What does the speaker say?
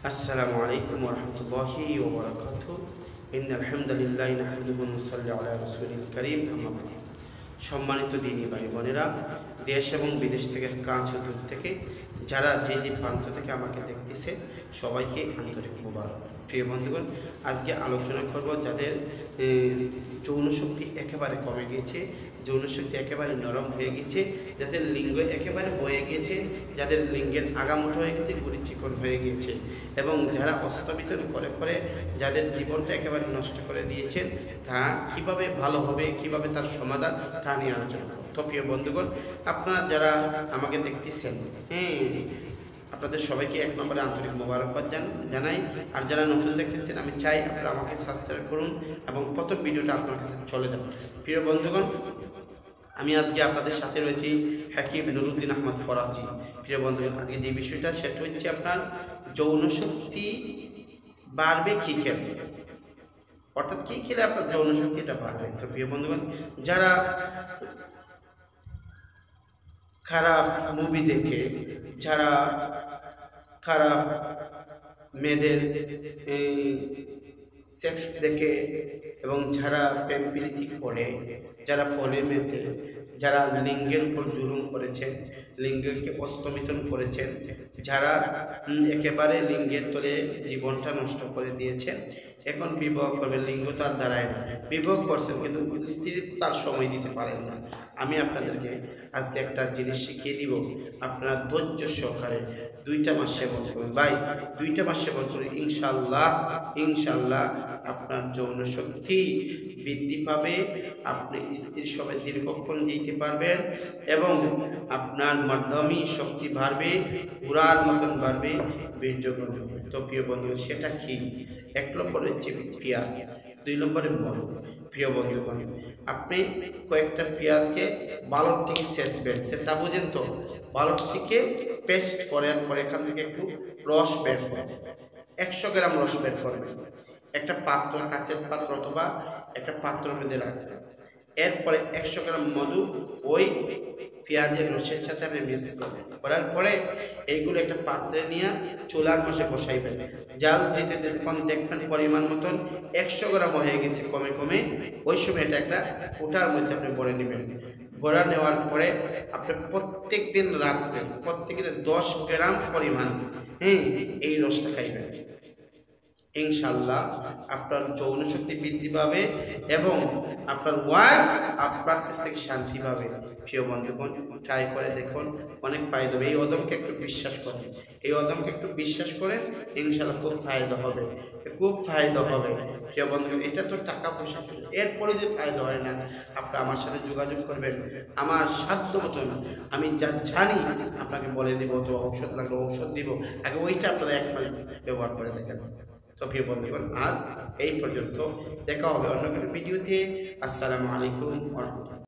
আসসালামু আলাইকুম ওয়া রাহমাতুল্লাহি ওয়া বারাকাতুহু। ইন্নাল হামদুলিল্লাহি নাহমাদুহু ওয়া নুসাল্লি আলা রাসূলিল কারীম, আম্মা বা'দ। সম্মানিত দিনী ভাই বোনেরা, দেশ এবং বিদেশ থেকে, কাছে দূর থেকে যারা যে যে প্রান্ত থেকে আমাকে দেখতেছে, সবাইকে আন্তরিক মোবারক। প্রিয় বন্ধুগণ, আজকে আলোচনা করব যাদের যৌন শক্তি একেবারে কমে গিয়েছে, যৌন শক্তি একেবারে নরম হয়ে গিয়েছে, যাদের লিঙ্গ একেবারে বয়ে গিয়েছে, যাদের লিঙ্গের আগামোটা হয়ে গেছে, গুড়ি চিকন হয়ে গিয়েছে, এবং যারা অস্তবিতন করে করে যাদের জীবনটা একেবারে নষ্ট করে দিয়েছেন, তা কিভাবে ভালো হবে, কিভাবে তার সমাধান, তা নিয়ে আলোচনা করব। তো প্রিয় বন্ধুগণ, আপনারা যারা আমাকে দেখতেছেন, আপনাদের সবাইকে এক নম্বরে আন্তরিক মোবারকবাদ জানাই। আর যারা নতুন দেখতেছেন, আমি চাই আপনারা আমাকে সাবস্ক্রাইব করুন এবং প্রথম ভিডিওটা আপনার কাছে চলে যান। প্রিয় বন্ধুগণ, আমি আজকে আপনাদের সাথে রয়েছি হাকিম নুরুদ্দিন আহমদ ফরাজি। প্রিয় বন্ধুগণ, আজকে যে বিষয়টা সেটা হচ্ছে আপনার যৌন শক্তি বাড়বে কি খেলে, অর্থাৎ কি খেলে আপনার যৌন শক্তিটা বাড়বে। তো প্রিয় বন্ধুগণ, যারা খারাপ মুভি দেখে, যারা খারাপ মেয়েদের সেক্স দেখে, এবং যারা প্রেম প্রীতি করে, যারা ফলে মেতে, যারা লিঙ্গের উপর জুলুম করেছেন, লিঙ্গকে অস্তমিতন করেছেন, যারা একেবারে লিঙ্গের তলে জীবনটা নষ্ট করে দিয়েছেন, এখন বিবাহ করবে, লিঙ্গ তো আর দাঁড়ায় না, বিবাহ করছেন কিন্তু স্ত্রী তার সময় দিতে পারেন না। আমি আপনাদেরকে আজকে একটা জিনিস শিখিয়ে দিব, আপনারা ধৈর্য সহকারে 2টা মাস সেবন করবেন। ভাই, 2টা মাস সেবন করে ইনশাল্লাহ আপনার যৌন শক্তি বৃদ্ধি পাবে, আপনি স্ত্রীর সবাই দীর্ঘক্ষণ যেতে পারবেন, এবং আপনার মাধ্যমে শক্তি বাড়বে, উড়ার মতন বাড়বে, বীর্য হবে। তো প্রিয় বন্ধু, সেটা কি? 1 নম্বরে হচ্ছে পেঁয়াজ, 2 নম্বরে মধু। প্রিয় বন্ধুগণ, আপনি কয়েকটা পেঁয়াজকে বালক থেকে শেষা বুঝেন তো, বালক থেকে পেস্ট করার পরে এখান থেকে একটু রস বের করবেন, 100 গ্রাম রস বের করবেন, একটা পাত্র, কাঁচের পাত্র অথবা একটা পাত্রের মধ্যে রাখবেন। এরপরে 100 গ্রাম মধু ওই পেঁয়াজের রসের সাথে আপনি মিক্স করবেন। করার পরে এইগুলো একটা পাত্রে নিয়ে চুলার পাশে বসাইবেন। জাল দিতে যখন দেখবেন পরিমাণ মতন 100 গ্রাম হয়ে গেছে কমে কমে, ওই সময় এটা একটা কোটার মধ্যে আপনি ভরে নেবেন। ভরা নেওয়ার পরে আপনি প্রত্যেক দিন রাত্রে প্রত্যেকের 10 গ্রাম পরিমাণ এই রসটা খাইবেন। ইনশাল্লাহ আপনার যৌন শক্তি বৃদ্ধি পাবে এবং আপনার ওয়াইফ আপনার কাছ থেকে শান্তি পাবে। প্রিয় বন্ধুগণ, ট্রাই করে দেখুন, অনেক ফায়দা হবে। এই অদমকে একটু বিশ্বাস করেন, ইনশাল্লাহ খুব ফায়দা হবে, খুব ফায়দা হবে। প্রিয় বন্ধুগণ, এটা তো টাকা পয়সা, এরপরে যে ফায়দা হয় না, আপনি আমার সাথে যোগাযোগ করবেন, আমার সাধ্য মতন আমি যা জানি আপনাকে বলে দিব, তো ঔষধ লাগলে ঔষধ দিব, আগে ওইটা আপনারা 1 মাস ব্যবহার করে দেখেন। তো প্রিয় বন্ধুগণ, আজ এই পর্যন্ত, দেখা হবে অন্য কোনো ভিডিওতে। আসসালামু আলাইকুম ওয়া রাহমাতুল্লাহ।